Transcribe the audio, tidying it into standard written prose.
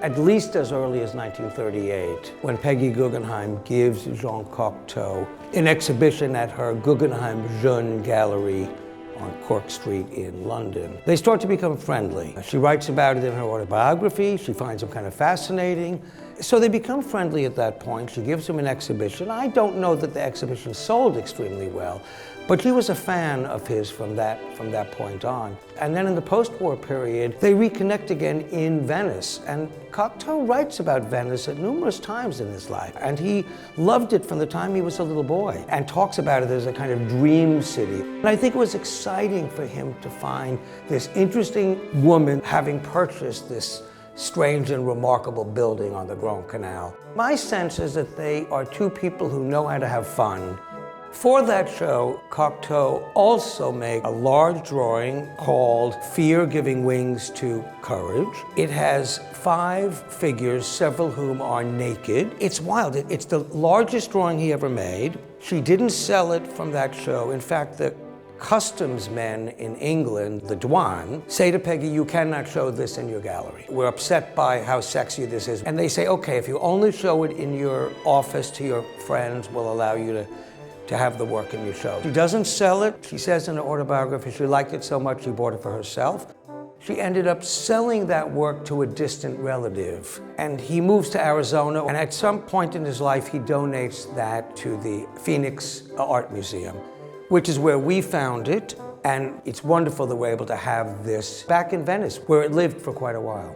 at least as early as 1938, when Peggy Guggenheim gives Jean Cocteau an exhibition at her Guggenheim Jeune Gallery on Cork Street in London. They start to become friendly. She writes about it in her autobiography. She finds him kind of fascinating. So they become friendly at that point. She gives him an exhibition. I don't know that the exhibition sold extremely well, but she was a fan of his from that point on. And then in the post-war period, they reconnect again in Venice. And Cocteau writes about Venice at numerous times in his life. And he loved it from the time he was a little boy and talks about it as a kind of dream city. And I think it was exciting for him to find this interesting woman having purchased this strange and remarkable building on the Grand Canal. My sense is that they are two people who know how to have fun. For that show, Cocteau also made a large drawing called Fear Giving Wings to Courage. It has 5 figures, several whom are naked. It's wild. It's the largest drawing he ever made. She didn't sell it from that show. In fact, the customs men in England, the douane, say to Peggy, you cannot show this in your gallery. We're upset by how sexy this is. And they say, okay, if you only show it in your office to your friends, we'll allow you to have the work in your show. She doesn't sell it. She says in her autobiography she liked it so much she bought it for herself. She ended up selling that work to a distant relative. And he moves to Arizona, and at some point in his life he donates that to the Phoenix Art Museum, which is where we found it, and it's wonderful that we're able to have this back in Venice, where it lived for quite a while.